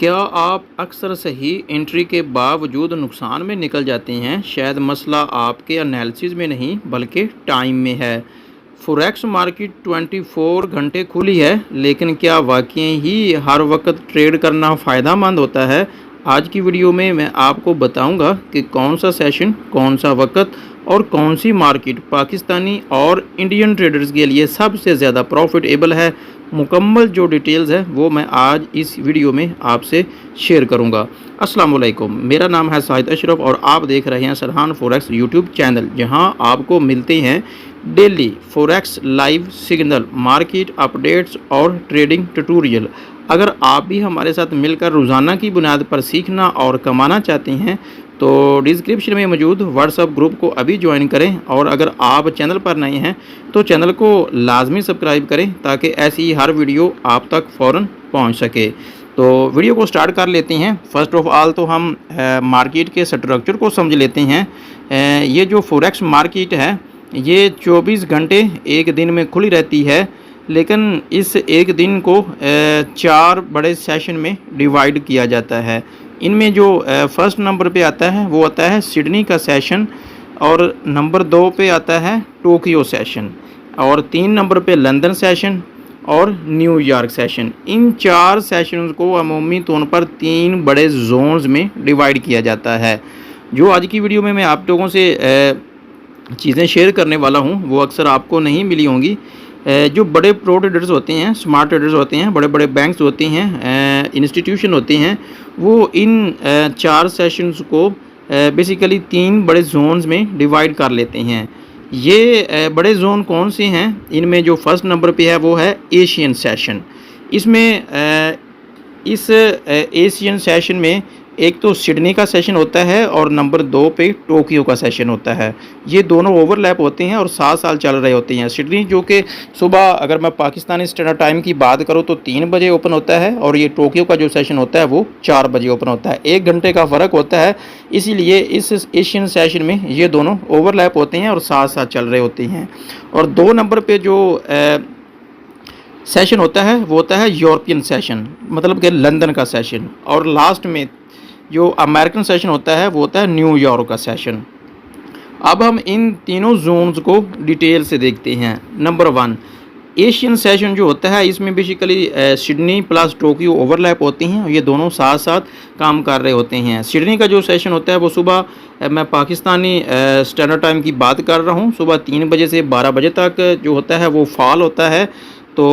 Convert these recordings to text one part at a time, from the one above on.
क्या आप अक्सर सही एंट्री के बावजूद नुकसान में निकल जाते हैं? शायद मसला आपके एनालिसिस में नहीं बल्कि टाइम में है। फॉरेक्स मार्केट 24 घंटे खुली है, लेकिन क्या वाकई ही हर वक्त ट्रेड करना फ़ायदा मंद होता है? आज की वीडियो में मैं आपको बताऊंगा कि कौन सा सेशन, कौन सा वक्त और कौन सी मार्केट पाकिस्तानी और इंडियन ट्रेडर्स के लिए सबसे ज़्यादा प्रॉफिटेबल है। मुकम्मल जो डिटेल्स है वो मैं आज इस वीडियो में आपसे शेयर करूंगा। अस्सलाम वालेकुम, मेरा नाम है साहिद अशरफ और आप देख रहे हैं सरहान फॉरेक्स यूट्यूब चैनल, जहां आपको मिलते हैं daily forex live signal, market updates और ट्रेडिंग ट्यूटोरियल। अगर आप भी हमारे साथ मिलकर रोज़ाना की बुनियाद पर सीखना और कमाना चाहते हैं तो डिस्क्रिप्शन में मौजूद व्हाट्सएप ग्रुप को अभी ज्वाइन करें, और अगर आप चैनल पर नए हैं तो चैनल को लाजमी सब्सक्राइब करें ताकि ऐसी हर वीडियो आप तक फ़ौरन पहुंच सके। तो वीडियो को स्टार्ट कर लेते हैं। फ़र्स्ट ऑफ ऑल तो हम मार्केट के स्ट्रक्चर को समझ लेते हैं। ये जो फॉरेक्स मार्केट है ये 24 घंटे एक दिन में खुली रहती है, लेकिन इस एक दिन को 4 बड़े सेशन में डिवाइड किया जाता है। इनमें जो फर्स्ट नंबर पे आता है वो आता है सिडनी का सेशन, और नंबर 2 पे आता है टोक्यो सेशन, और 3 नंबर पे लंदन सेशन और न्यूयॉर्क सेशन। इन 4 सेशंस को अमूमी तौर पर 3 बड़े जोन्स में डिवाइड किया जाता है। जो आज की वीडियो में मैं आप लोगों से चीज़ें शेयर करने वाला हूँ वो अक्सर आपको नहीं मिली होंगी। जो बड़े प्रो ट्रेडर्स होते हैं, स्मार्ट ट्रेडर्स होते हैं, बड़े बड़े बैंक्स होते हैं, इंस्टीट्यूशन होते हैं, वो इन 4 सेशंस को बेसिकली 3 बड़े जोन्स में डिवाइड कर लेते हैं। ये बड़े जोन कौन से हैं? इनमें जो फर्स्ट नंबर पे है वो है एशियन सेशन। इसमें इस एशियन सेशन में एक तो सिडनी का सेशन होता है और नंबर 2 पे टोक्यो का सेशन होता है। ये दोनों ओवरलैप होते हैं और साथ साथ चल रहे होते हैं। सिडनी जो कि सुबह, अगर मैं पाकिस्तानी स्टैंडर्ड टाइम की बात करूँ तो 3 बजे ओपन होता है, और ये टोक्यो का जो सेशन होता है वो 4 बजे ओपन होता है। 1 घंटे का फ़र्क होता है, इसीलिए इस एशियन सेशन में ये दोनों ओवरलैप होते हैं और साथ साथ चल रहे होते हैं। और 2 नंबर पर जो सेशन होता है वो होता है यूरोपियन सेशन, मतलब कि लंदन का सेशन। और लास्ट में जो अमेरिकन सेशन होता है वो होता है न्यूयॉर्क का सेशन। अब हम इन तीनों जोन्स को डिटेल से देखते हैं। नंबर 1 एशियन सेशन जो होता है, इसमें basically Sydney plus Tokyo overlap होती हैं, ये दोनों साथ साथ काम कर रहे होते हैं। सिडनी का जो सेशन होता है वो सुबह, मैं पाकिस्तानी स्टैंडर्ड टाइम की बात कर रहा हूँ, सुबह 3 बजे से 12 बजे तक जो होता है वो फॉल होता है। तो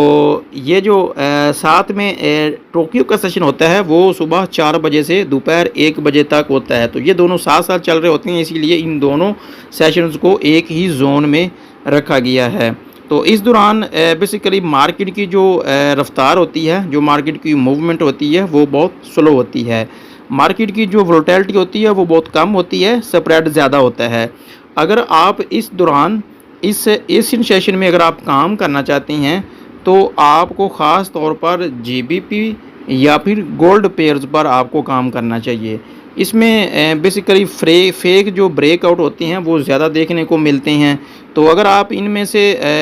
ये जो साथ में टोक्यो का सेशन होता है वो सुबह 4 बजे से दोपहर 1 बजे तक होता है। तो ये दोनों साथ साथ चल रहे होते हैं, इसीलिए इन दोनों सेशंस को एक ही जोन में रखा गया है। तो इस दौरान बेसिकली मार्केट की जो रफ्तार होती है, जो मार्केट की मूवमेंट होती है वो बहुत स्लो होती है। मार्केट की जो वोलेटिलिटी होती है वो बहुत कम होती है, स्प्रेड ज़्यादा होता है। अगर आप इस दौरान इस एशियन सेशन में अगर आप काम करना चाहते हैं तो आपको ख़ास तौर पर जीबीपी या फिर गोल्ड पेयर्स पर आपको काम करना चाहिए। इसमें बेसिकली फेक जो ब्रेकआउट होती हैं वो ज़्यादा देखने को मिलते हैं। तो अगर आप इनमें से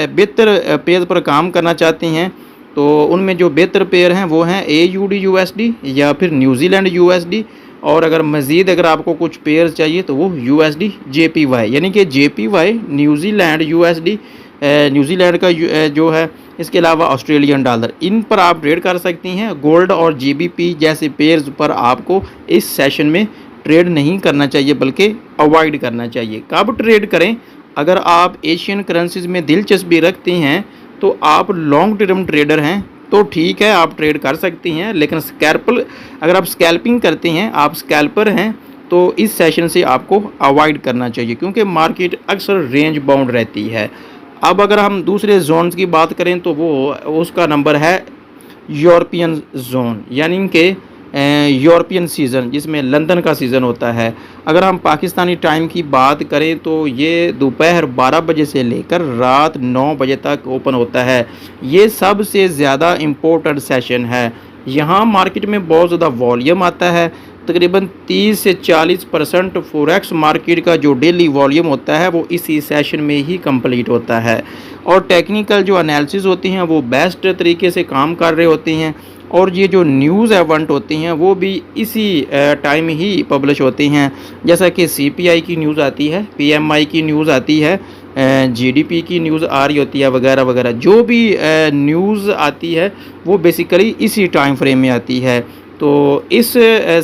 बेहतर पेयर पर काम करना चाहते हैं तो उनमें जो बेहतर पेयर हैं वो हैं AUD USD या फिर न्यूजीलैंड USD, और अगर मज़ीद अगर आपको कुछ पेयर चाहिए तो वो USD JPY, यानी कि JPY न्यूजीलैंड USD न्यूजीलैंड का जो है, इसके अलावा ऑस्ट्रेलियन डॉलर, इन पर आप ट्रेड कर सकती हैं। गोल्ड और GBP जैसे पेयर्स पर आपको इस सेशन में ट्रेड नहीं करना चाहिए बल्कि अवॉइड करना चाहिए। कब ट्रेड करें? अगर आप एशियन करेंसीज में दिलचस्पी रखती हैं तो आप लॉन्ग टर्म ट्रेडर हैं तो ठीक है, आप ट्रेड कर सकती हैं, लेकिन अगर आप स्कैल्पिंग करती हैं, आप स्कैल्पर हैं, तो इस सेशन से आपको अवॉइड करना चाहिए क्योंकि मार्केट अक्सर रेंज बाउंड रहती है। अब अगर हम दूसरे जोन्स की बात करें तो वो उसका नंबर है यूरोपियन जोन, यानी कि यूरोपियन सीज़न, जिसमें लंदन का सीज़न होता है। अगर हम पाकिस्तानी टाइम की बात करें तो ये दोपहर 12 बजे से लेकर रात 9 बजे तक ओपन होता है। ये सबसे ज़्यादा इम्पोर्टेंट सेशन है। यहाँ मार्केट में बहुत ज़्यादा वॉल्यूम आता है। तकरीबन 30 से 40% फॉरेक्स मार्केट का जो डेली वॉल्यूम होता है वो इसी सेशन में ही कंप्लीट होता है। और टेक्निकल जो एनालिसिस होती हैं वो बेस्ट तरीके से काम कर रहे होते हैं। और ये जो न्यूज़ इवेंट होती हैं वो भी इसी टाइम ही पब्लिश होती हैं। जैसा कि सीपीआई की न्यूज़ आती है, पीएमआई की न्यूज़ आती है, जीडीपी की न्यूज़ आ रही होती है वगैरह वगैरह। जो भी न्यूज़ आती है वो बेसिकली इसी टाइम फ्रेम में आती है। तो इस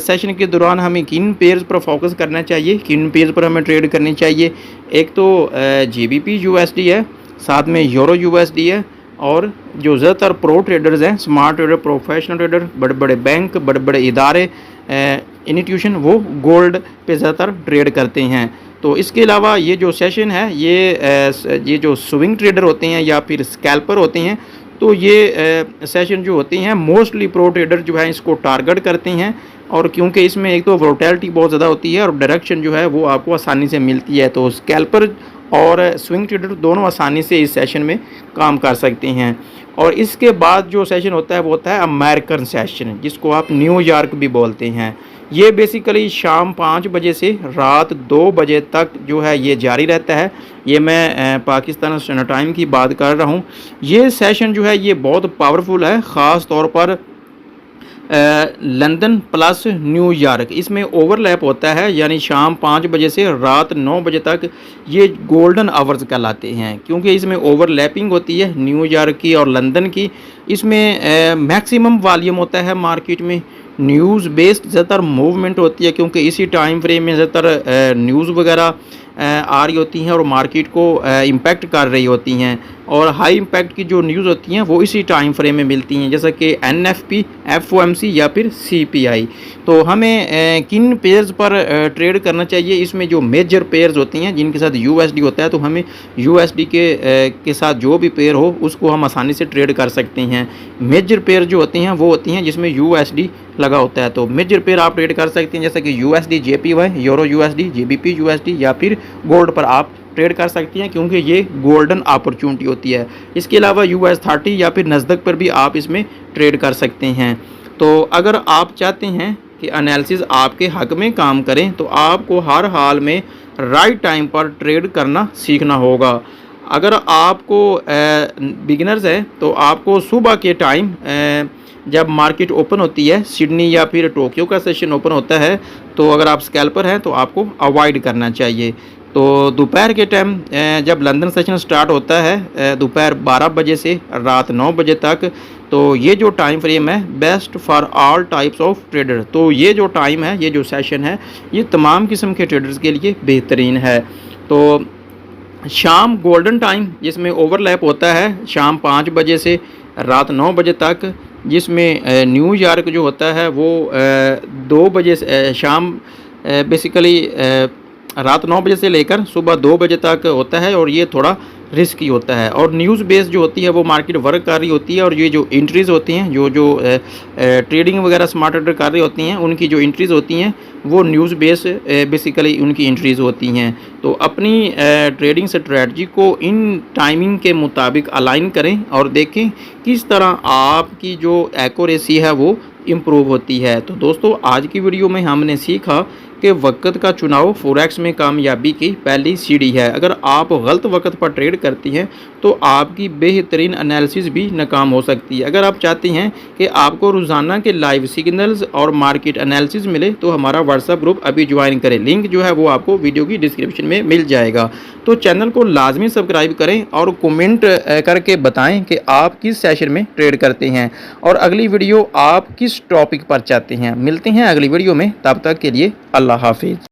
सेशन के दौरान हमें किन पेयर्स पर फोकस करना चाहिए, किन पेयर्स पर हमें ट्रेड करनी चाहिए? एक तो जीबीपी यूएसडी है, साथ में यूरो यूएसडी है, और जो ज़्यादातर प्रो ट्रेडर्स हैं, स्मार्ट ट्रेडर, प्रोफेशनल ट्रेडर, बड़े बड़े बैंक, बड़े बड़े इदारे, इंस्टीट्यूशन, वो गोल्ड पे ज़्यादातर ट्रेड करते हैं। तो इसके अलावा ये जो सेशन है ये जो स्विंग ट्रेडर होते हैं या फिर स्कैल्पर होते हैं, तो ये सेशन जो होती हैं मोस्टली प्रो ट्रेडर जो है इसको टारगेट करते हैं। और क्योंकि इसमें एक तो वोलेटिलिटी बहुत ज़्यादा होती है और डायरेक्शन जो है वो आपको आसानी से मिलती है, तो स्कैल्पर और स्विंग ट्रेडर दोनों आसानी से इस सेशन में काम कर सकते हैं। और इसके बाद जो सेशन होता है वो होता है अमेरिकन सेशन, जिसको आप न्यूयॉर्क भी बोलते हैं। ये बेसिकली शाम 5 बजे से रात 2 बजे तक जो है ये जारी रहता है। ये मैं पाकिस्तान स्टैंडर्ड टाइम की बात कर रहा हूँ। ये सेशन जो है ये बहुत पावरफुल है, ख़ास तौर पर लंदन प्लस न्यूयॉर्क, इसमें ओवरलैप होता है, यानी शाम 5 बजे से रात 9 बजे तक ये गोल्डन आवर्स कहलाते हैं, क्योंकि इसमें ओवरलैपिंग होती है न्यूयॉर्क की और लंदन की। इसमें मैक्सिमम वॉल्यूम होता है मार्केट में, न्यूज़ बेस्ड ज़्यादातर मूवमेंट होती है, क्योंकि इसी टाइम फ्रेम में ज़्यादातर न्यूज़ वगैरह आ रही होती हैं और मार्केट को इम्पैक्ट कर रही होती हैं। और हाई इम्पैक्ट की जो न्यूज़ होती हैं वो इसी टाइम फ्रेम में मिलती हैं, जैसा कि एनएफपी, एफओएमसी या फिर सीपीआई। तो हमें किन पेयर्स पर ट्रेड करना चाहिए? इसमें जो मेजर पेयर्स होती हैं जिनके साथ यूएसडी होता है, तो हमें यूएसडी के साथ जो भी पेयर हो उसको हम आसानी से ट्रेड कर सकते हैं। मेजर पेयर जो होती हैं वो होती हैं जिसमें यूएसडी लगा होता है, तो मेजर पेयर आप ट्रेड कर सकते हैं, जैसा कि USD JPY, euro USD, GBP USD या फिर गोल्ड पर आप ट्रेड कर सकती हैं, क्योंकि ये गोल्डन अपॉर्चुनिटी होती है। इसके अलावा US30 या फिर नस्दक पर भी आप इसमें ट्रेड कर सकते हैं। तो अगर आप चाहते हैं कि एनालिसिस आपके हक में काम करें, तो आपको हर हाल में राइट टाइम पर ट्रेड करना सीखना होगा। अगर आपको बिगिनर्स है तो आपको सुबह के टाइम जब मार्केट ओपन होती है, सिडनी या फिर टोक्यो का सेशन ओपन होता है, तो अगर आप स्कैल्पर हैं तो आपको अवॉइड करना चाहिए। तो दोपहर के टाइम जब लंदन सेशन स्टार्ट होता है दोपहर 12 बजे से रात 9 बजे तक, तो ये जो टाइम फ्रेम है best for all types of trader. तो ये जो टाइम है, ये जो सेशन है, ये तमाम किस्म के ट्रेडर्स के लिए बेहतरीन है। तो शाम गोल्डन टाइम जिसमें ओवरलैप होता है शाम 5 बजे से रात 9 बजे तक, जिसमें न्यूयॉर्क जो होता है वो 2 बजे से शाम बेसिकली रात 9 बजे से लेकर सुबह 2 बजे तक होता है, और ये थोड़ा रिस्की होता है। और न्यूज़ बेस्ड जो होती है वो मार्केट वर्क कर रही होती है, और ये जो एंट्रीज़ होती हैं जो ट्रेडिंग वगैरह स्मार्ट ट्रेडर कर रही होती हैं, उनकी जो एंट्रीज़ होती हैं वो न्यूज़ बेस बेसिकली उनकी एंट्रीज़ होती हैं। तो अपनी ट्रेडिंग स्ट्रेटजी को इन टाइमिंग के मुताबिक अलाइन करें और देखें किस तरह आपकी जो एक्यूरेसी है वो इम्प्रूव होती है। तो दोस्तों, आज की वीडियो में हमने सीखा कि वक़्त का चुनाव फॉरेक्स में कामयाबी की पहली सीढ़ी है। अगर आप गलत वक़्त पर ट्रेड करती हैं तो आपकी बेहतरीन एनालिसिस भी नाकाम हो सकती है। अगर आप चाहती हैं कि आपको रोज़ाना के लाइव सिग्नल्स और मार्केट एनालिसिस मिले, तो हमारा व्हाट्सएप ग्रुप अभी ज्वाइन करें। लिंक जो है वो आपको वीडियो की डिस्क्रिप्शन में मिल जाएगा। तो चैनल को लाजमी सब्सक्राइब करें और कमेंट करके बताएं कि आप किस सेशन में ट्रेड करते हैं और अगली वीडियो आप किस टॉपिक पर चाहते हैं। मिलते हैं अगली वीडियो में, तब तक के लिए अल्लाह हाफिज़।